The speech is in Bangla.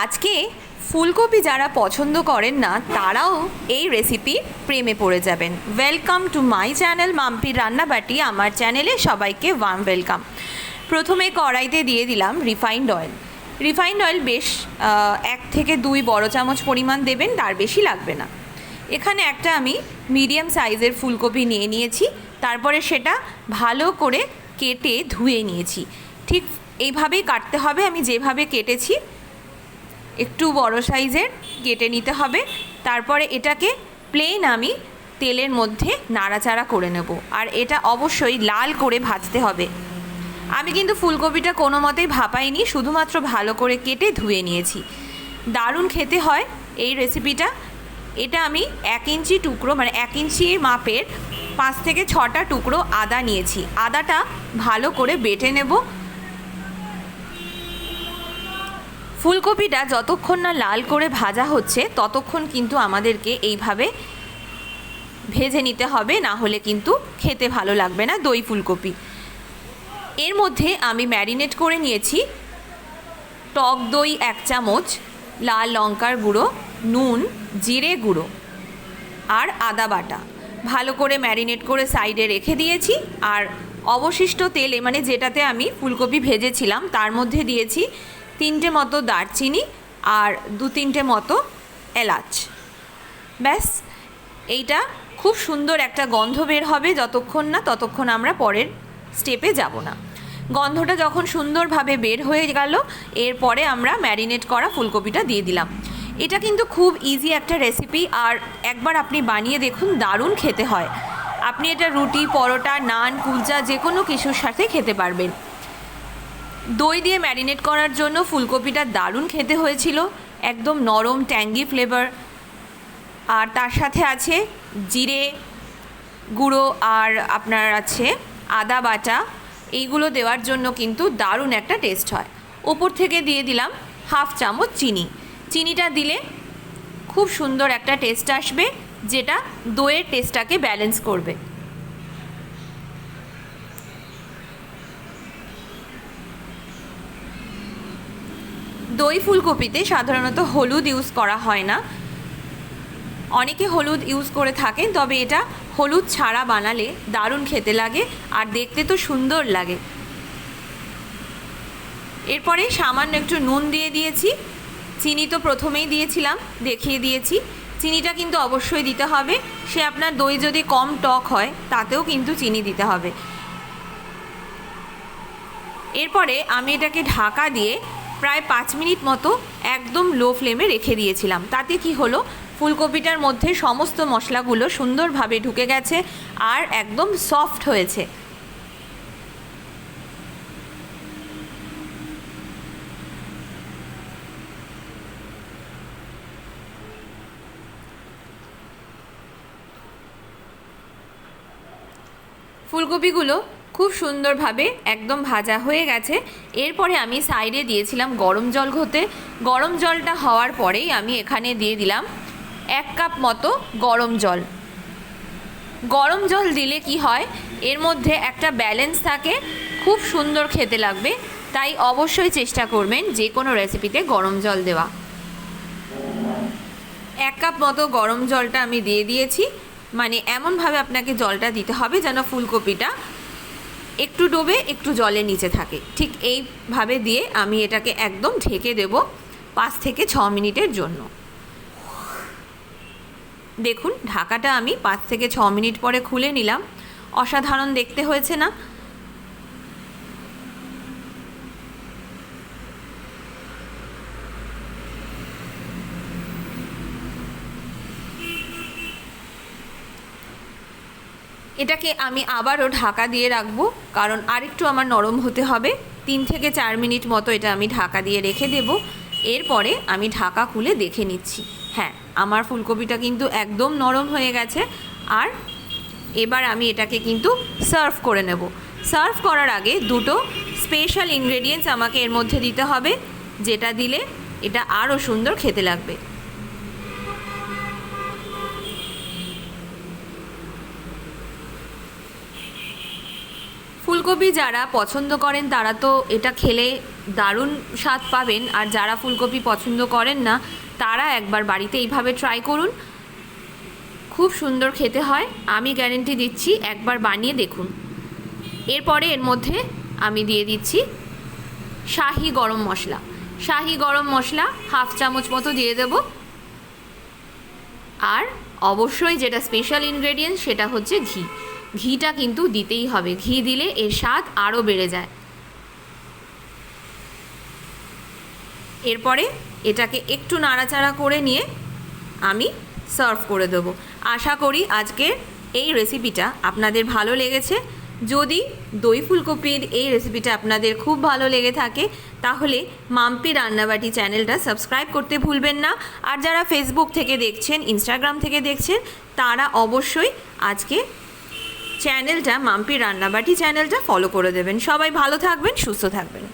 আজকে ফুলকপি যারা পছন্দ করেন না তারাও এই রেসিপি প্রেমে পড়ে যাবেন। ওয়েলকাম টু মাই চ্যানেল মাম্পির রান্নাবাটি। আমার চ্যানেলে সবাইকে ওয়ার্ম ওয়েলকাম। প্রথমে কড়াইতে দিয়ে দিলাম রিফাইন্ড অয়েল। রিফাইন্ড অয়েল বেশ 1 থেকে 2 বড় চামচ পরিমাণ দেবেন, তার বেশি লাগবে না। এখানে একটা আমি মিডিয়াম সাইজের ফুলকপি নিয়ে নিয়েছি, তারপরে সেটা ভালো করে কেটে ধুয়ে নিয়েছি। ঠিক এইভাবেই কাটতে হবে, আমি যেভাবে কেটেছি একটু বড় সাইজের কেটে নিতে হবে। তারপরে এটাকে প্লেন আমি তেলের মধ্যে নাড়াচাড়া করে নেব, আর এটা অবশ্যই লাল করে ভাজতে হবে। আমি কিন্তু ফুলকপিটা কোনো মতেই ভাপাইনি, শুধুমাত্র ভালো করে কেটে ধুয়ে নিয়েছি। দারুণ খেতে হয় এই রেসিপিটা। এটা আমি 1 ইঞ্চি টুকরো, মানে 1 ইঞ্চির মাপের 5 থেকে 6টা টুকরো আদা নিয়েছি। আদাটা ভালো করে বেটে নেব। ফুলকপিটা যতক্ষণ না লাল করে ভাজা হচ্ছে ততক্ষণ কিন্তু আমাদেরকে এইভাবে ভেজে নিতে হবে, না হলে কিন্তু খেতে ভালো লাগবে না দই ফুলকপি। এর মধ্যে আমি ম্যারিনেট করে নিয়েছি টক দই 1 চামচ, লাল লঙ্কার গুঁড়ো, নুন, জিরে গুঁড়ো আর আদা বাটা। ভালো করে ম্যারিনেট করে সাইডে রেখে দিয়েছি। আর অবশিষ্ট তেলে, মানে যেটাতে আমি ফুলকপি ভেজেছিলাম, তার মধ্যে দিয়েছি 3টে মতো দারচিনি আর 2-3টে মতো এলাচ। ব্যাস, এইটা খুব সুন্দর একটা গন্ধ বের হবে যতক্ষণ না ততক্ষণ আমরা পরের স্টেপে যাব না। গন্ধটা যখন সুন্দরভাবে বের হয়ে গেল, এরপরে আমরা ম্যারিনেট করা ফুলকপিটা দিয়ে দিলাম। এটা কিন্তু খুব ইজি একটা রেসিপি, আর একবার আপনি বানিয়ে দেখুন, দারুণ খেতে হয়। আপনি এটা রুটি, পরোটা, নান, কুলচা যে কোনো কিছুর সাথে খেতে পারবেন। দই দিয়ে ম্যারিনেট করার জন্য ফুলকপিটা দারুণ খেতে হয়েছিল, একদম নরম ট্যাঙ্গি ফ্লেভার। আর তার সাথে আছে জিরে গুঁড়ো আর আপনার আছে আদা বাটা। এইগুলো দেওয়ার জন্য কিন্তু দারুণ একটা টেস্ট হয়। ওপর থেকে দিয়ে দিলাম 1/2 চামচ চিনি। চিনিটা দিলে খুব সুন্দর একটা টেস্ট আসবে, যেটা দইয়ের টেস্টটাকে ব্যালেন্স করবে। দই ফুলকপিতে সাধারণত হলুদ ইউজ করা হয় না, অনেকে হলুদ ইউজ করে থাকেন, তবে এটা হলুদ ছাড়া বানালে দারুণ খেতে লাগে আর দেখতে তো সুন্দর লাগে। এরপরে সামান্য একটু নুন দিয়ে দিয়েছি। চিনি তো প্রথমেই দিয়েছিলাম, দেখিয়ে দিয়েছি। চিনিটা কিন্তু অবশ্যই দিতে হবে। সে আপনার দই যদি কম টক হয় তাতেও কিন্তু চিনি দিতে হবে। এরপরে আমি এটাকে ঢাকা দিয়ে প্রায় 5 মিনিট মতো একদম লো ফ্লেমে রেখে দিয়েছিলাম। তাতে কি হলো, ফুলকপিটার মধ্যে সমস্ত মশলাগুলো সুন্দরভাবে ঢুকে গেছে আর একদম সফট হয়েছে। ফুলকপিগুলো খুব সুন্দরভাবে একদম ভাজা হয়ে গেছে। এরপরে আমি সাইডে দিয়েছিলাম গরম জল হতে। গরম জলটা হওয়ার পরেই আমি এখানে দিয়ে দিলাম 1 কাপ মতো গরম জল। গরম জল দিলে কি হয়, এর মধ্যে একটা ব্যালেন্স থাকে, খুব সুন্দর খেতে লাগবে। তাই অবশ্যই চেষ্টা করবেন যে কোনো রেসিপিতে গরম জল দেওয়া। 1 কাপ মতো গরম জলটা আমি দিয়ে দিয়েছি। মানে এমনভাবে আপনাকে জলটা দিতে হবে যেন ফুলকপিটা একটু ডোবে, একটু জলের নিচে থাকে। ঠিক এইভাবে দিয়ে আমি এটাকে একদম ঢেকে দেব 5 থেকে 6 মিনিটের জন্য। দেখুন, ঢাকাটা আমি 5 থেকে 6 মিনিট পরে খুলে নিলাম। অসাধারণ দেখতে হয়েছে না? এটাকে আমি আবারও ঢাকা দিয়ে রাখবো, কারণ আরেকটু আমার নরম হতে হবে। 3 থেকে 4 মিনিট মতো এটা আমি ঢাকা দিয়ে রেখে দেব। এরপরে আমি ঢাকা খুলে দেখে নিচ্ছি। হ্যাঁ, আমার ফুলকপিটা কিন্তু একদম নরম হয়ে গেছে। আর এবার আমি এটাকে কিন্তু সার্ভ করে নেব। সার্ভ করার আগে 2টো স্পেশাল ইনগ্রেডিয়েন্টস আমাকে এর মধ্যে দিতে হবে, যেটা দিলে এটা আরও সুন্দর খেতে লাগবে। ফুলকপি যারা পছন্দ করেন তারা তো এটা খেলে দারুণ স্বাদ পাবেন। আর যারা ফুলকপি পছন্দ করেন না তারা একবার বাড়িতে এইভাবে ট্রাই করুন, খুব সুন্দর খেতে হয়, আমি গ্যারেন্টি দিচ্ছি, একবার বানিয়ে দেখুন। এরপরে এর মধ্যে আমি দিয়ে দিচ্ছি শাহি গরম মশলা। শাহি গরম মশলা 1/2 চামচ মতো দিয়ে দেব। আর অবশ্যই যেটা স্পেশাল ইনগ্রেডিয়েন্ট সেটা হচ্ছে ঘি। ঘিটা কিন্তু দিতেই হবে, ঘি দিলে এর স্বাদ আরও বেড়ে যায়। এরপরে এটাকে একটু নাড়াচাড়া করে নিয়ে আমি সার্ভ করে দেবো। আশা করি আজকের এই রেসিপিটা আপনাদের ভালো লেগেছে। যদি দই ফুলকপির এই রেসিপিটা আপনাদের খুব ভালো লেগে থাকে তাহলে মাম্পি রান্নাবাটি চ্যানেলটা সাবস্ক্রাইব করতে ভুলবেন না। আর যারা ফেসবুক থেকে দেখছেন, ইনস্টাগ্রাম থেকে দেখছেন, তারা অবশ্যই আজকে চ্যানেলটা, মাম্পি রান্নাবাটি চ্যানেলটা ফলো করে দেবেন। সবাই ভালো থাকবেন, সুস্থ থাকবেন।